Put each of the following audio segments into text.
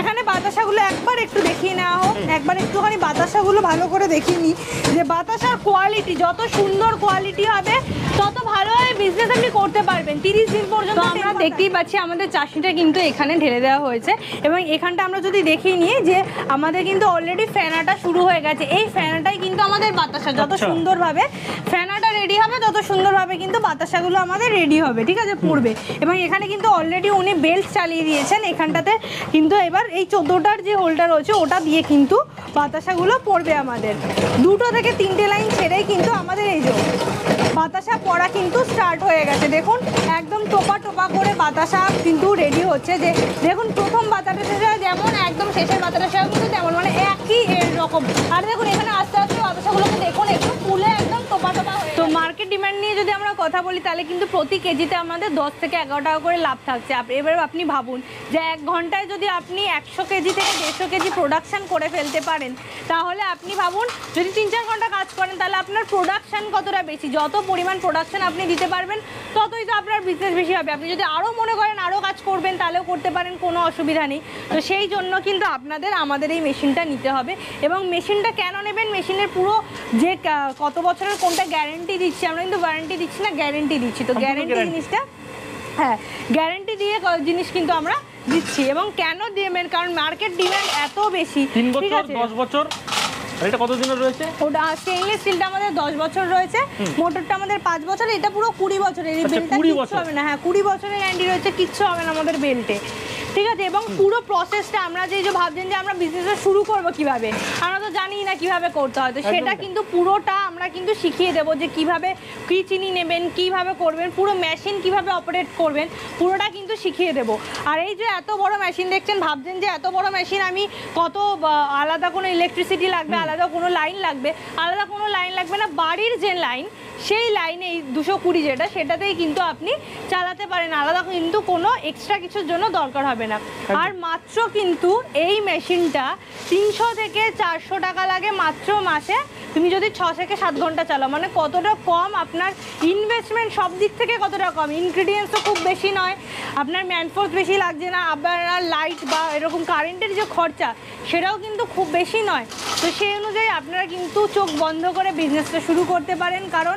এখানে বাতাসাগুলো একবার একটু দেখিয়ে নেওয়া হোক, একবার একটুখানি বাতাসাগুলো ভালো করে দেখিয়ে নিই যে বাতাসার কোয়ালিটি যত সুন্দর কোয়ালিটি হবে তত ভালোভাবে বিজনেস আপনি করতে পারবেন 30 দিন পর্যন্ত। আমরা দেখতেই পাচ্ছি আমাদের চাশনিটা কিন্তু এখানে ঢেলে দেওয়া হয়েছে এবং এখানটা আমরা যদি দেখিয়ে নিই যে আমাদের কিন্তু অলরেডি ফেনাটা শুরু হয়ে গেছে। এই ফেনাটাই কিন্তু আমাদের বাতাসা, যত সুন্দরভাবে ফেনাটা রেডি হবে তত সুন্দরভাবে কিন্তু বাতাসাগুলো আমাদের রেডি হবে, ঠিক আছে, পড়বে। এবং এখানে কিন্তু অলরেডি উনি বেল্ট চালিয়ে দিয়েছেন এখানটাতে, কিন্তু এবার এই 14টার যে হোল্ডার রয়েছে ওটা দিয়ে কিন্তু বাতাসাগুলো পড়বে আমাদের। 2 থেকে 3টে লাইন ছেড়েই কিন্তু আমাদের এই যে বাতাসা পড়া কিন্তু স্টার্ট হয়ে গেছে। দেখুন একদম টোপা টোপা করে বাতাসা কিন্তু রেডি হচ্ছে। যে দেখুন প্রথম বাতাসা যেমন একদম শেষের বাতাসা কিন্তু তেমন, মানে একই এরকম। আর দেখুন এখানে আস্তে আস্তে বাতাসাগুলোকে দেখুন একটু ফুলে একদম টোপা টোপা হয়ে। তো মার্কেট ডিমান্ড নিয়ে যদি আমরা কথা বলি তাহলে কিন্তু প্রতি কেজিতে আমাদের 10 থেকে 11 টাকা করে লাভ থাকছে। এবার আপনি ভাবুন যে 1 ঘন্টায় যদি আপনি 100 কেজি থেকে 150 কেজি প্রোডাকশন করে ফেলতে পারেন, তাহলে আপনি ভাবুন যদি 3-4 ঘন্টা কাজ করেন তাহলে আপনার প্রোডাকশন কতটা বেশি। যত পরিমাণ প্রোডাকশন আপনি দিতে পারবেন ততই তো আপনার বিজনেস বেশি হবে। আপনি যদি আরও মনে করেন আরও কাজ করবেন তাহলেও করতে পারেন, কোনো অসুবিধা নেই। তো সেই জন্য কিন্তু আপনাদের আমাদের এই মেশিনটা নিতে হবে। এবং মেশিনটা কেন নেবেন, মেশিনের পুরো যে কত বছরের কোনটা গ্যারেন্টি দিচ্ছি, আমরা কিন্তু ওয়ারেন্টি দিচ্ছি না, গ্যারেন্টি দিচ্ছি। তো গ্যারেন্টি জিনিসটা, হ্যাঁ গ্যারেন্টি দিয়ে জিনিস কিন্তু আমরা দিচ্ছি। এবং কেন দেবেন, কারণ মার্কেট ডিমান্ড এত বেশি। 3 বছর 10 বছর এটা কত দিনের রয়েছে? ওটা স্টেইনলেস স্টিলটা আমাদের 10 বছর রয়েছে, মোটরটা আমাদের 5 বছর, এটা পুরো 20 বছরের। এই বেল্টটা কিচ্ছু হবে না, হ্যাঁ 20 বছরের গ্যারান্টি রয়েছে, কিচ্ছু হবে না আমাদের বেল্টে, ঠিক আছে। এবং পুরো প্রসেসটা আমরা যে ভাবছেন যে আমরা বিজনেসটা শুরু করব কিভাবে, আমরা তো জানি না কিভাবে করতে হয়, তো সেটা কিন্তু পুরোটা আমরা কিন্তু শিখিয়ে দেবো যে কিভাবে কি চিনি নেবেন, কিভাবে করবেন, পুরো মেশিন কিভাবে অপারেট করবেন, পুরোটা কিন্তু শিখিয়ে দেবো। আর এই যে এত বড় মেশিন দেখছেন, ভাবছেন যে এত বড় মেশিন আমি কত আলাদা কোনো ইলেকট্রিসিটি লাগবে, আলাদা কোনো লাইন লাগবে, আলাদা কোনো লাইন লাগবে না। বাড়ির যে লাইন সেই লাইনে এই 220 যেটা, সেটাতেই কিন্তু আপনি চালাতে পারেন, আলাদা কিন্তু কোনো এক্সট্রা কিছুর জন্য দরকার হবে না। আর মাত্র কিন্তু এই মেশিনটা 300 থেকে 400 টাকা লাগে মাত্র মাসে, তুমি যদি 6 থেকে 7 ঘন্টা চালাও। মানে কতটা কম আপনার ইনভেস্টমেন্ট, সব দিক থেকে কতটা কম। ইনগ্রিডিয়েন্টসও খুব বেশি নয়, আপনার ম্যানফোর্স বেশি লাগছে না, আপনার লাইট বা এরকম কারেন্টের যে খরচা সেটাও কিন্তু খুব বেশি নয়। তো সেই অনুযায়ী আপনারা কিন্তু চোখ বন্ধ করে বিজনেসটা শুরু করতে পারেন, কারণ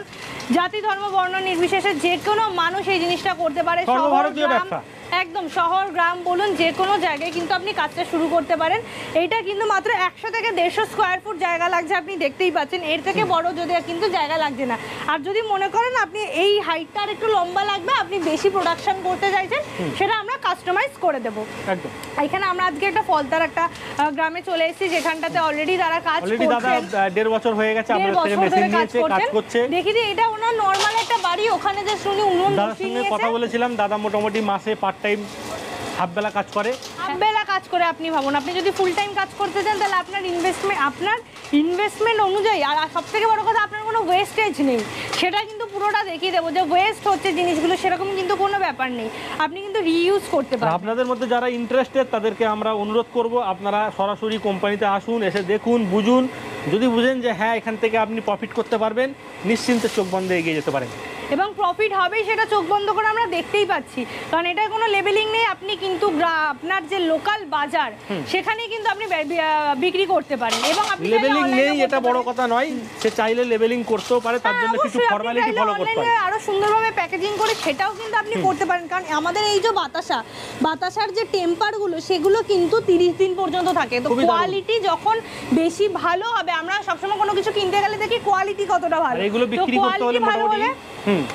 জাতি ধর্ম বর্ণ নির্বিশেষে যে কোনো মানুষ এই জিনিসটা করতে পারে। একদম শহর গ্রাম বলুন, যে কোনো জায়গায় কিন্তু আপনি কাজটা শুরু করতে পারেন। এইটা কিন্তু মাত্র 100 থেকে 150 স্কোয়ার ফুট জায়গা লাগছে, আপনি দেখতেই পাচ্ছেন। এর থেকে বড় যদি কিন্তু জায়গা লাগছে না। আর যদি মনে করেন আপনি এই হাইটটা আর একটু লম্বা লাগবে, আপনি বেশি প্রোডাকশন করতে চাইছেন, সেটা আমরা কাস্টমাইজ করে দেবো। একদম। এখানে আমরা আজকে একটা ফলতার একটা গ্রামে চলে এসেছি, যেখানটাতে অলরেডি তারা কাজ করছেন। দাদা 1.5 বছর হয়ে গেছে আমাদের থেকে মেশিন নিয়েছে, কাজ করছে। দেখি যে এটা ওনার নরমাল একটা বাড়ি, ওখানে যে শুনি উনুন বসিয়ে নিয়েছে। কথা বলেছিলাম, দাদা মোটামুটি মাসে পার্ট টাইম হাফ বেলা কাজ করে। হাফ বেলা কাজ করে আপনি ভাবুন, আপনি যদি ফুল টাইম কাজ করতে চান তাহলে আপনার ইনভেস্টমেন্ট অনুযায়ী, আর সবথেকে বড় কথা আপনার কোনো ওয়েস্টেজ নেই, সেটা কিন্তু পুরোটা দেখিয়ে দেবো যে ওয়েস্ট হচ্ছে জিনিসগুলো সেরকম কিন্তু কোনো ব্যাপার নেই, আপনি কিন্তু রিইউজ করতে পারেন। আপনাদের মধ্যে যারা ইন্টারেস্টেড তাদেরকে আমরা অনুরোধ করব, আপনারা সরাসরি কোম্পানিতে আসুন, এসে দেখুন, বুঝুন। যদি বুঝেন যে হ্যাঁ এখান থেকে আপনি প্রফিট করতে পারবেন, নিশ্চিন্তে চোখ বন্ধ এগিয়ে যেতে পারেন। এবং প্রফিট হবেই, সেটা চোখ বন্ধ করে আমরা দেখতেই পাচ্ছি, কারণ এটার কোনো লেবেলিং নেই। আপনি কিন্তু আপনার যে লোকাল বাজার সেখানে কিন্তু আপনি বিক্রি করতে পারেন। এবং আপনি লেবেলিং নেই এটা বড় কথা নয়, সে চাইলে লেবেলিং করতেও পারে, তার জন্য কিছু ফর্মালিটি ফলো করতে হয়। আরো সুন্দরভাবে প্যাকেজিং করে সেটাও কিন্তু আপনি করতে পারেন, কারণ আমাদের এই যে বাতাসার যে টেম্পারগুলো সেগুলো কিন্তু 30 দিন পর্যন্ত থাকে। তো কোয়ালিটি যখন বেশি ভালো হবে, আমরা সবসময় কোনো কিছু কিনতে গেলে দেখি কোয়ালিটি কতটা ভালো, এগুলো বিক্রি করতে হলে মোটামুটি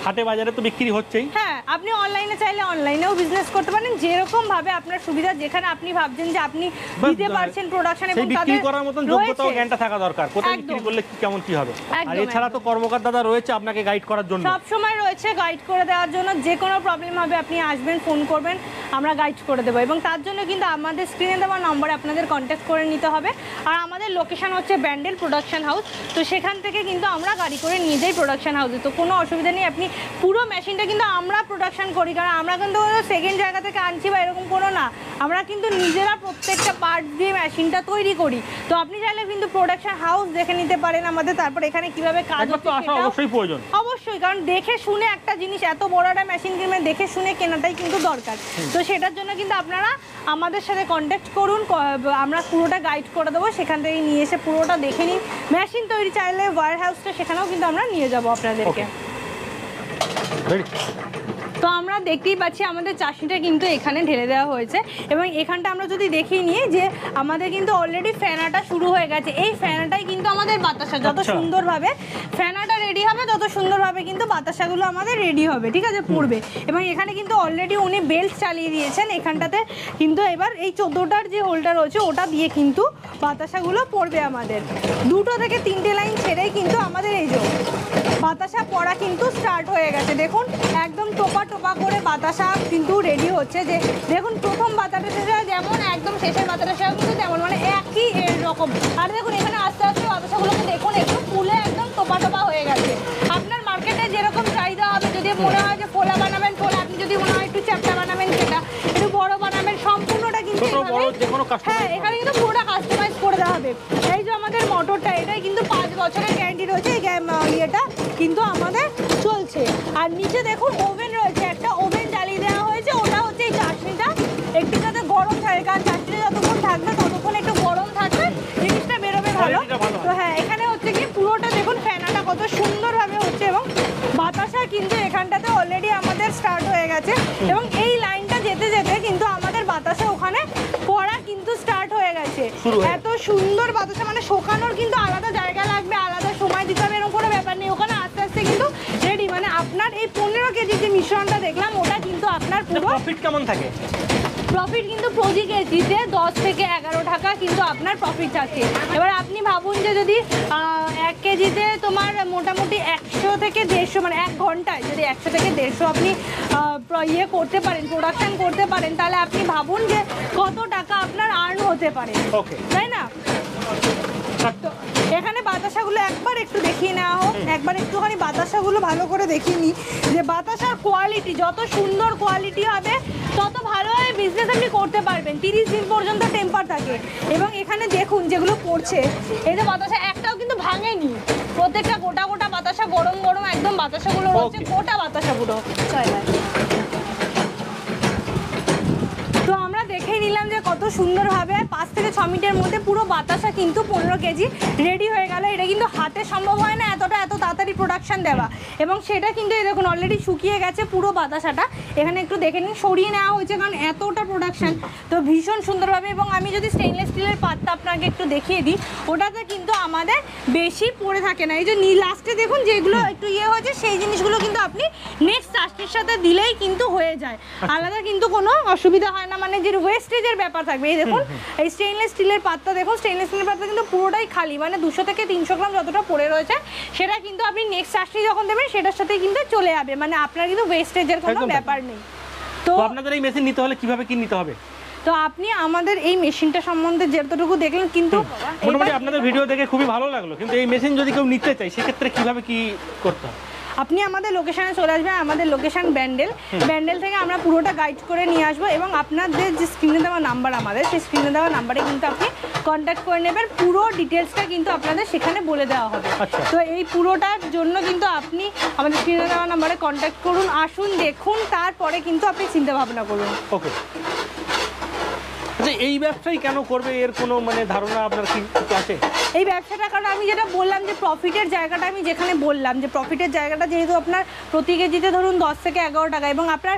হাটে বাজারে তো বিক্রি হচ্ছেই। হ্যাঁ, আপনি অনলাইনে চাইলে অনলাইনেও বিজনেস করতে পারেন, যেরকম ভাবে আপনার সুবিধা, যেখানে আপনি ভাবছেন যে আপনি দিতে পারছেন প্রোডাকশন, এবং বিক্রি করার মতন যোগ্যতা ও জ্ঞানটা থাকা দরকার, কোথায় বিক্রি করলে কেমন কি হবে। আর এছাড়া তো কর্মকার দাদা রয়েছে আপনাকে গাইড করার জন্য, সব সময় রয়েছে গাইড করে দেওয়ার জন্য। যে কোনো প্রবলেম হবে আপনি আসবেন, ফোন করবেন, আমরা গাইড করে দেবো। এবং তার জন্য কিন্তু আমাদের স্ক্রিনে দেওয়া নম্বরে আপনাদের কন্ট্যাক্ট করে নিতে হবে। আর আমাদের লোকেশন হচ্ছে ব্যান্ডেল প্রোডাকশন হাউস, তো সেখান থেকে কিন্তু আমরা গাড়ি করে নিয়ে যাই প্রোডাকশন হাউসে। তো কোনো অসুবিধা নেই, আপনি পুরো মেশিনটা কিন্তু আমরা প্রোডাকশন করি, কারণ আমরা কিন্তু সেকেন্ড জায়গা থেকে আনছি বা এরকম কোনো না, আমরা কিন্তু নিজেরা প্রত্যেকটা পার্ট দিয়ে মেশিনটা তৈরি করি। তো আপনি চাইলে কিন্তু প্রোডাকশন হাউস দেখে নিতে পারেন আমাদের, তারপর এখানে কিভাবে কাজ হচ্ছে অবশ্যই প্রয়োজন, অবশ্যই, কারণ দেখে শুনে একটা জিনিস, এত বড় একটা মেশিন কিনবেন দেখে শুনে কেনাটাই কিন্তু দরকার। তো সেটার জন্য কিন্তু আপনারা আমাদের সাথে কন্ট্যাক্ট করুন, আমরা পুরোটা গাইড করে দেবো, সেখান থেকে নিয়ে এসে পুরোটা দেখে নিন। মেশিন তৈরি চাইলে ওয়্যার হাউসটা সেখানেও কিন্তু আমরা নিয়ে যাবো আপনাদেরকে। তো আমরা দেখতেই পাচ্ছি আমাদের চাশনিটা কিন্তু এখানে ঢেলে দেওয়া হয়েছে এবং এখানটা আমরা যদি দেখিয়ে নিই যে আমাদের কিন্তু অলরেডি ফেনাটা শুরু হয়ে গেছে। এই ফেনাটাই কিন্তু আমাদের বাতাসা, যত সুন্দরভাবে ফেনাটা রেডি হবে তত সুন্দরভাবে কিন্তু বাতাসাগুলো আমাদের রেডি হবে, ঠিক আছে, পড়বে। এবং এখানে কিন্তু অলরেডি উনি বেল্ট চালিয়ে দিয়েছেন এখানটাতে, কিন্তু এবার এই 14টার যে হোল্ডার রয়েছে ওটা দিয়ে কিন্তু বাতাসাগুলো পড়বে আমাদের। 2 থেকে 3টে লাইন ছেড়েই কিন্তু আমাদের এই যে বাতাসা পড়া কিন্তু স্টার্ট হয়ে গেছে। দেখুন একদম টোপা টোপা করে বাতাসা কিন্তু রেডি হচ্ছে। যে দেখুন প্রথম বাতাসা যেমন একদম শেষের বাতাসা কিন্তু তেমন, মানে একই এরকম। আর দেখুন এখানে আস্তে আস্তে বাতাসাগুলোকে দেখুন একটু ফুলে একদম টোপা টোপা হয়ে গেছে। আপনার মার্কেটে যেরকম চাহিদা হবে, যদি মনে হয় যে ফোলা বানাবেন ফোলা, আপনি যদি মনে হয় একটু চ্যাপটা বানাবেন সেটা, একটু বড় বানাবেন, সম্পূর্ণটা কিন্তু হ্যাঁ এখানে কিন্তু পুরোটা কাস্টমাইজ করে দেওয়া হবে। এই যে আমাদের মোটরটা, এটাই কিন্তু 5 বছরের গ্যারান্টি রয়েছে, এই ইয়েটা কিন্তু আমাদের চলছে। আর নিচে দেখুন ওভেন রয়েছে, একটা ওভেন জ্বালিয়ে দেওয়া হয়েছে, ওটা হচ্ছে এই চাশনিটা একটু যাতে গরম থাকে, কারণ চাশনিটা যতক্ষণ থাকবে ততক্ষণ একটু গরম থাকবে, জিনিসটা বেরোবে ভালো। তো হ্যাঁ এখানে হচ্ছে কি পুরোটা দেখুন ফ্যানাটা কত সুন্দরভাবে হচ্ছে এবং বাতাসা কিন্তু এখানটাতে অলরেডি আমাদের স্টার্ট হয়ে গেছে এবং এই লাইনটা যেতে যেতে কিন্তু আমাদের বাতাসা ওখানে পড়া কিন্তু স্টার্ট হয়ে গেছে। এত সুন্দর বাতাসা, মানে শোকানোর কিন্তু আলাদা জায়গা লাগবে, আলাদা সময় দিতে হবে, এরকম কোনো ব্যাপার নেই। ওখানে আস্তে আস্তে কিন্তু রেডি, মানে আপনার এই 15 কেজির যে মিশ্রণটা দেখলাম ওটা কিন্তু আপনার পুরো প্রফিট কেমন থাকে? প্রফিট কিন্তু প্রতি কেজিতে 10 থেকে 11 টাকা কিন্তু আপনার প্রফিট আছে। এবার আপনি ভাবুন যে যদি 1 কেজিতে তোমার মোটামুটি 100 থেকে 150, মানে 1 ঘন্টায় যদি 100 থেকে 150 আপনি ইয়ে করতে পারেন, প্রোডাকশন করতে পারেন, তাহলে আপনি ভাবুন যে কত টাকা আপনার আর্ন হতে পারে, তাই না? তো এখানে বাতাসাগুলো একবার একটু দেখিয়ে নেওয়া হোক, একবার একটুখানি বাতাসাগুলো ভালো করে দেখিয়ে নিই যে বাতাসার কোয়ালিটি, যত সুন্দর কোয়ালিটি হবে তত ভালোভাবে বিজনেস আপনি করতে পারবেন। 30 দিন পর্যন্ত টেম্পার থাকে এবং এখানে দেখুন যেগুলো পড়ছে, এই যে বাতাসা একটাও কিন্তু ভাঙেনি, প্রত্যেকটা গোটা গোটা বাতাসা, গরম গরম একদম বাতাসাগুলো রয়েছে, গোটা বাতাসা পুরো। তো আমরা দেখেই নিলাম যে কত সুন্দরভাবে 5 থেকে 6 মিনিটের মধ্যে পুরো বাতাসা কিন্তু 15 কেজি রেডি হয়ে গেল। এটা কিন্তু হাতে সম্ভব হয় না এত তাড়াতাড়ি প্রোডাকশন দেওয়া, এবং সেটা কিন্তু এই দেখুন অলরেডি শুকিয়ে গেছে পুরো বাতাসাটা। এখানে একটু দেখে নিন, সরিয়ে নেওয়া হয়েছে কারণ এতটা প্রোডাকশন, তো ভীষণ সুন্দরভাবে। এবং আমি যদি স্টেনলেস স্টিলের পাতটা আপনাকে একটু দেখিয়ে দিই, ওটাতে কিন্তু আমাদের বেশি পড়ে থাকে না। এই যে লাস্টে দেখুন যেগুলো একটু ইয়ে হয়েছে সেই জিনিসগুলো কিন্তু আপনি নেক্সট চাষটির সাথে দিলেই কিন্তু হয়ে যায়, আলাদা কিন্তু কোনো অসুবিধা হয় না, মানে যে ওয়েস্টেজের ব্যাপার থাকবে। এই দেখুন এই স্টেনলেস স্টিলের পাতটা দেখুন, স্টেনলেস স্টিলের পাতটা কিন্তু পুরোটাই খালি, মানে 200 থেকে 300 গ্রাম যতটা পড়ে রয়েছে সেটা কিন্তু আপনি নেক্সট চাষটি যখন দেবেন সেটার সাথে কিন্তু চলে যাবে, মানে আপনার কিন্তু ওয়েস্টেজের কোনো ব্যাপার নেই। তো আপনাদের এই মেশিন নিতে হলে কিভাবে কি নিতে হবে? তো আপনি আমাদের এই মেশিনটা সম্বন্ধে যতটুকু দেখলেন, কিন্তু মোটামুটি আপনাদের ভিডিও দেখে খুবই ভালো লাগলো, কিন্তু এই মেশিন যদি কেউ নিতে চায় সেক্ষেত্রে কিভাবে কি করতে হবে? আপনি আমাদের লোকেশনে চলে আসবেন, আমাদের লোকেশন ব্যান্ডেল থেকে আমরা পুরোটা গাইড করে নিয়ে আসবো এবং আপনাদের যে স্ক্রিনে দেওয়া নাম্বার, আমাদের সেই স্ক্রিনে দেওয়া নাম্বারে কিন্তু আপনি কন্ট্যাক্ট করে নেবেন, পুরো ডিটেলসটা কিন্তু আপনাদের সেখানে বলে দেওয়া হবে। তো এই পুরোটার জন্য কিন্তু আপনি আমাদের স্ক্রিনে দেওয়া নাম্বারে কন্ট্যাক্ট করুন, আসুন দেখুন, তারপরে কিন্তু আপনি চিন্তা ভাবনা করুন। ওকে, আচ্ছা এই ব্যবসাই কেন করবে, এর কোনো মানে ধারণা আপনার কি আছে? এই ব্যবসাটা, কারণ আমি যেটা বললাম যে প্রফিটের জায়গাটা, আমি যেখানে বললাম যে প্রফিটের জায়গাটা যেহেতু আপনার প্রতি কেজিতে ধরুন 10 থেকে 11 টাকা, এবং আপনার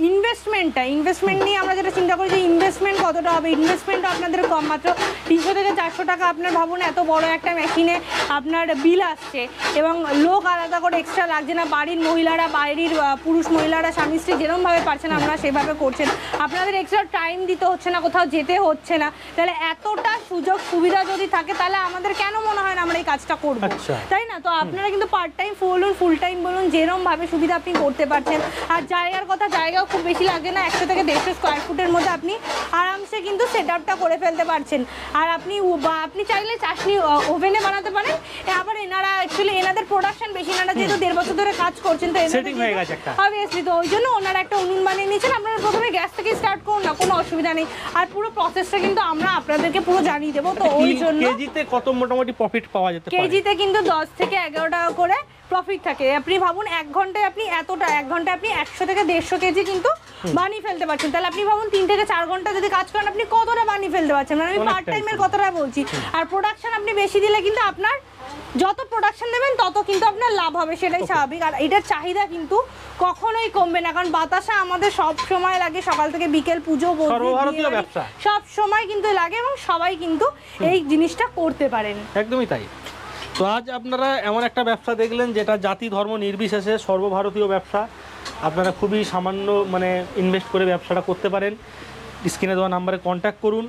ইনভেস্টমেন্ট নিয়ে আমরা যেটা চিন্তা করি যে ইনভেস্টমেন্ট কতটা হবে, ইনভেস্টমেন্টও আপনাদের কম, মাত্র 300 থেকে 400 টাকা। আপনার ভাবুন এত বড় একটা মেশিনে আপনার বিল আসছে এবং লোক আলাদা করে এক্সট্রা লাগছে না, বাড়ির মহিলারা, বাড়ির পুরুষ মহিলারা স্বামী স্ত্রী যেরকমভাবে পারছেন আমরা সেভাবে করছেন, আপনাদের এক্সট্রা টাইম দিতে হচ্ছে না, কোথাও যেতে হচ্ছে না। তাহলে এতটা সুযোগ সুবিধা যদি থাকে তাহলে আমাদের কেন মনে হয় না আমরা এই কাজটা করবো, তাই না? তো আপনারা কিন্তু পার্ট টাইম বলুন, ফুল টাইম বলুন, যেরকমভাবে সুবিধা আপনি করতে পারছেন। আর জায়গার কথা, জায়গাও খুব বেশি লাগে না, 100 থেকে 150 স্কোয়ার ফুটের মধ্যে আপনি আরামসে কিন্তু সেট আপটা করে ফেলতে পারছেন। আর আপনি চাইলে চাশনি ওভেনে বানাতে পারেন, পারবেন। আবার এনারা অ্যাকচুয়ালি এনাদের প্রোডাকশন বেশি, এনারা যেহেতু 1.5 বছর ধরে কাজ করছেন তো Setting হয়ে গেছে একটা। অবভিয়াসলি, তো ওই জন্য ওনারা একটা উনুন বানিয়ে নিয়েছেন। আপনারা প্রথমে গ্যাস থেকে স্টার্ট করুন না, কোনো অসুবিধা নেই। আর পুরো প্রসেসটা কিন্তু আমরা আপনাদেরকে পুরো জানিয়ে দেবো। তো ওই জন্য কেজিতে কত মোটামুটি প্রফিট পাওয়া যেতে পারে? কেজিতে কিন্তু 10 থেকে 11 টাকা করে প্রফিট থাকে। আপনি ভাবুন 1 ঘন্টায় আপনি এতটা, 1 ঘন্টায় আপনি 100 থেকে 150 কেজি কিন্তু বানিয়ে ফেলতে পারছেন। তাহলে আপনি ভাবুন 3 থেকে 4 ঘন্টা যদি কাজ করেন আপনি কতটা বানিয়ে ফেলতে পারছেন। মানে আমি অনেকটাই। পার্ট টাইমের কথাটা বলছি। আর প্রোডাকশন আপনি বেশি দিলে কিন্তু আপনার যত প্রোডাকশন দেবেন তত কিন্তু আপনার লাভ হবে, সেটাই স্বাভাবিক। আর এটার চাহিদা কিন্তু কখনোই কমবে না, কারণ বাতাসা আমাদের সব সময় লাগে, সকাল থেকে বিকেল, পুজো, সর্বভারতীয় ব্যবসা। সব সময় কিন্তু লাগে এবং সবাই কিন্তু এই জিনিসটা করতে পারেন। একদমই তাই। তো আজ আপনারা এমন একটা ব্যবসা দেখলেন যেটা জাতি ধর্ম নির্বিশেষে সর্বভারতীয় ব্যবসা। আপনারা খুবই সামান্য মানে ইনভেস্ট করে ব্যবসাটা করতে পারেন। স্ক্রিনে দেওয়া নাম্বারে কন্ট্যাক্ট করুন।